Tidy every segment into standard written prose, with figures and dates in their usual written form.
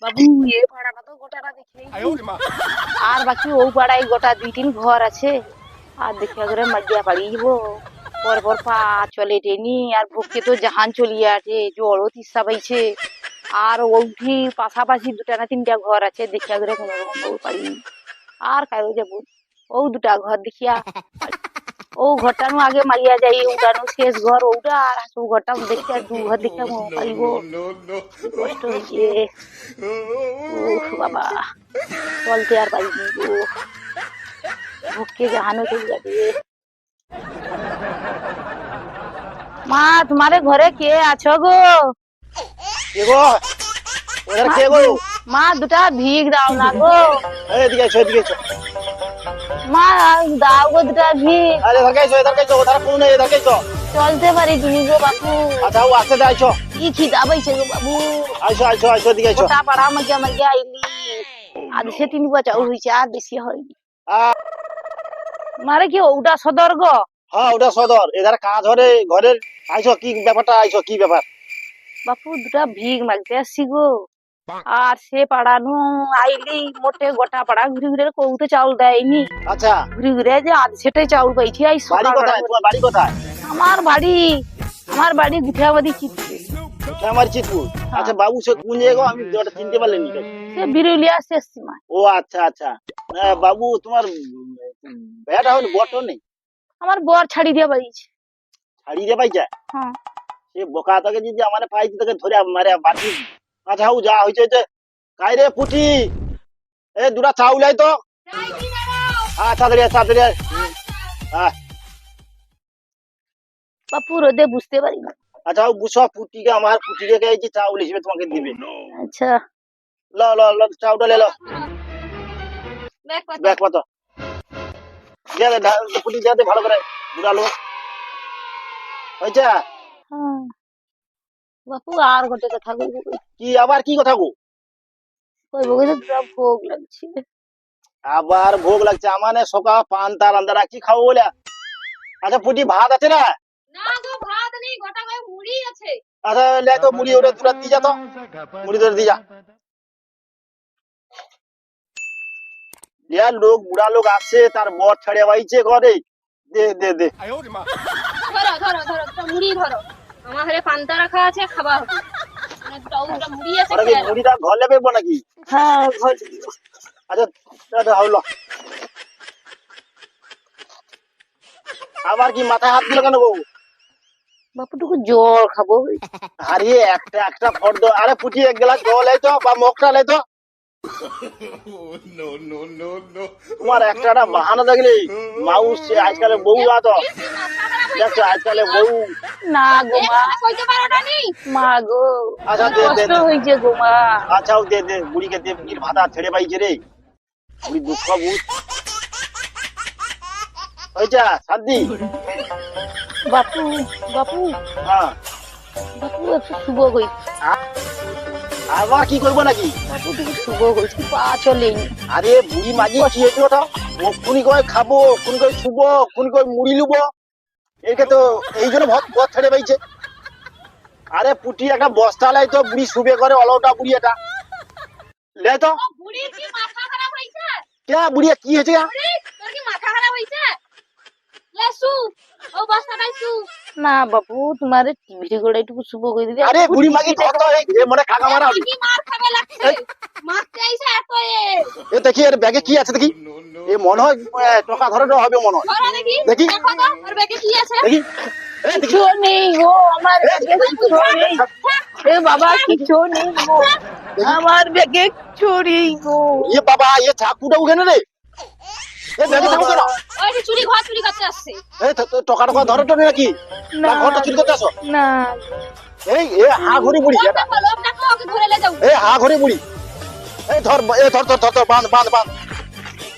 বাবু এ পাড়াটা তো গোটাটা দেখেই আর বাকি ও পাড়ায় গোটা 2-3 ঘর আছে আর দেখে করে মাগিয়া পাড়ি যাব পর পর পা চলে টেনি আর ভুকে তো জাহান চলিয়ে আছে জড়ো তিসা পাইছে আর ওঠি পাশাপাশি 2টা না 3টা ঘর আছে দেখিয়া করে কোনো রকম বউ পাড়ি আর কারো যাব ও 2টা ঘর দেখিয়া ও ঘরটানো আগে মারিয়া যাই ওটানো শেষ ঘর ওটা আর আসল ঘরটা দেখিয়া 2 ঘর দেখিয়া পারিব কষ্ট হয়েছে উফ বাবা চলতে আর পারিনি গো ভুকে জাহানো চলে যাবে মা তোমারে ঘরে কে আছো গো কে গো ওদের কে গো মা 2টা ভিক দাও না গো এদিকে এসো এদিকে এসো মা দাও গো 2টা ভিক আরে এধার কাইছো ওধার কোন নেই এধার কাইছো চলতে পারি তুমি গো বাপু আচ্ছা ও আসতে দে আইছো কি খিদা পাইছে গো বাবু আইছো আইছো আইছো এদিকে আইছো গোটা পাড়া মাগিয়া মাগিয়া আইলি আজ সে 3 বছর হইছে আর বেশি হয়নি মারে কি ওটা সদর গো হ্যাঁ ওটা সদর এধার কাজ ধরে ঘরের আইছো কি ব্যাপারটা আইছো কি ব্যাপার বাপু 2টা ভিক মাগতে আসছি গো আর সে পাড়ানো আইলি মোটে গোটা পাড়া ঘুরে ঘুরে কৌতে চাউল দেয়নি আচ্ছা ঘুরে ঘুরে যে আজ সেটাই চাউল পাইছি আই বাড়ি কোথায় তোমার বাড়ি কোথায় আমার বাড়ি গুঠিয়াবাদি চিত্তে আমার চিতপুর আচ্ছা বাবু সে কোন জায়গা আমি ওটা চিনতে পারলেনি সে বিরুলিয়া শেষ সীমা ও আচ্ছা আচ্ছা বাবু তোমার বেটা হল বটো নেই আমার বর ছাড়ি দিয়ে পাইছে ছাড়িয়ে দিয়ে পাইছে হ্যাঁ সে বোকা তোকে যদি আমার পাইছি তোকে ধরে মারে বাড়ি আচ্ছা ও যা হয়েছে যে কাই রে পুটি এ 2টা চাউল আই তো তাড়াতাড়ি তাড়াতাড়ি হ্যাঁ বাপু রোদে বুঝতে পারি না আচ্ছা ও বুঝো পুটিকে আমার পুটিকে গাইছি চাউল হিসেবে তোমাকে দিবে আচ্ছা ল ল ল চাউলটা লে লো ব্যাগ পাতো দিয়ে দে পুটি দিয়ে দে ভালো করে বুড়ালো হয়েছে হ্যাঁ বাপু আর গোটে কথা কইব কি আবার কি কথা গো কইব যে পুরা ভোগ লাগছে আবার ভোগ লাগছে আমানে সকাল পান তার আন্দার কি খাবো বলে আচ্ছা পুটি ভাত আছে না না গো ভাত নেই গোটা গায়ে মুড়ি আছে আচ্ছা লে তো মুড়ি ওটা তোরা দিয়ে যা তো মুড়ি ধরে দিয়ে যা লোক বুড়া লোক আসছে তার বর ছাড়ে বাইছে ঘরে দে দে দে ধরো ধরো ধরো তো মুড়ি ধরো আমার ঘরে পান্তা রাখা আছে খাওয়া হবে মানে দুটা মুড়ি আছে ওরা কি মুড়িটা ঘর লেবে নাকি হ্যাঁ ঘর আচ্ছা দাদা হলো আবার কি মাথায় হাত দিল কেন গো বাপুটুকু জল খাবো আরে একটা একটা ফর্দ আরে পুটি 1 গ্লাস জল আইতো বা মগটা লাইতো তোমার একটা বাহানা দেখলি মাউস আজকালে বউ আতো দেখছো আজকালে বউ না গো মা কইতে পারোটা নি মা গো আচ্ছা দে দে কষ্ট হইছে গো মা আচ্ছা দে দে বুড়িকে দে বুড়ির ভাতা ছেড়ে পাইছে রে বুড়ি দুঃখ বুঝ হয়েছে শান্তি বাপু বাপু হ্যাঁ বাপু একটু শুভ কই আবার কি করবো নাকি বাপু তুমি শুভ কইছি পা চলেনি আরে বুড়ি মাগি কি হয়েছে ওটা কোনি কয় খাবো কোনি কয় শুভ কোনি কয় মুড়ি লুবো একে তো এই জন্য ভত ছেড়ে পাইছে আরে পুটি একটা বস্তা লাই তো বুড়ি শুবে করে অলওটা বুড়ি এটা লে তো বুড়ি কি মাথা খারাপ হইছে কে বুড়ি কি হয়েছে বুড়ি তোর কি মাথা খারাপ হইছে লেসু ও বস্তাটাই সু না বাপু তোমারে টিভি গোড়া একটু শুভ কই দিদি আরে বুড়ি মাগি ধর তো এই মনে কাকা মারা কি মার খাবে লাগছে মারতে আইছে এত এ দেখি এর ব্যাগে কি আছে দেখি এ মনে হয় টাকা ধরে হবে মনে হয় ধরো দেখি দেখি দেখো তো ওর ব্যাগে কি আছে দেখি এ দেখি কিছু নেই গো আমার ব্যাগে কিছু নেই এ বাবা কিছু নেই গো আমার ব্যাগে কিছু নেই গো এ বাবা এ চাকুটা উঠে রে এ ব্যাগে চাকু কেন ওই যে চুরি ঘর চুরি করতে আসছে এ টাকা ধরে তো নাকি না ঘরটা চুরি করতে আসো না এই এ হা ঘুরি বুড়ি এটা লোক ডাকো ওকে ধরে লে যাও এ হা ঘুরি বুড়ি এই ধর ধর বাঁধ বাঁধ বাঁধ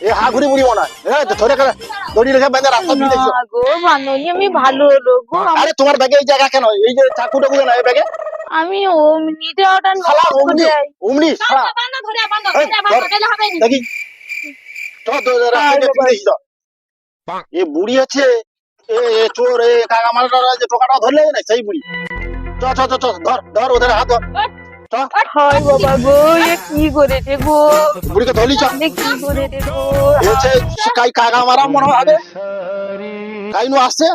এ হা ঘুরি বুড়ি মনে হয় ধরে করে দড়ি রেখে বেঁধে রাস্তা দিয়ে দেখছো না গো মাননি আমি ভালো লোক গো আরে তোমার ব্যাগে এই জায়গা কেন এই যে চাকুটা বুঝে না এই ব্যাগে আমি অমনিতে ওটা শালা অমনি অমনি শালা বান্দা ধরে বান্দা এই, ধর, গেলে হবে না দেখি তো দেখি তো এ বুড়ি আছে এ চোর এ কাকা মারা যে টোকাটা ধরলে না সেই বুড়ি চ চ চ চ, ধর ধর ওদের হাত ধর চ হায় বাবা গো, এ কি করেছে গো, বুড়িকে ধরলি চ এ কি করেছে গো। হচ্ছে কাই কাগা মারা মনে হয় আগে কাই নু আসছে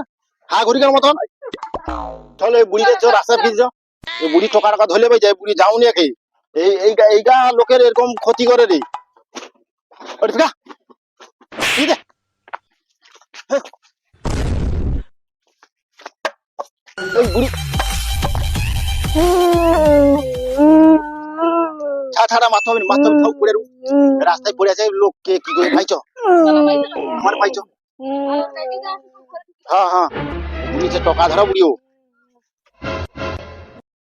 হা ঘুরিকার মতন চল এই বুড়িকে চ রাস্তা ফিরে যাও এই বুড়ি টোকা টাকা ধরলে পাই যায় বুড়ি যাওনি একে এইটা লোকের এরকম ক্ষতি করে রে ওরে ফিরা ঠিক আছে ওই বুড়ি ছাড়া মাথা হবে ঠাউ পড়ে রাস্তায় পড়ে আছে লোককে কি করে খাইছো আমার পাইছো হ্যাঁ হ্যাঁ বুড়ি যে টকা ধরা বুড়িও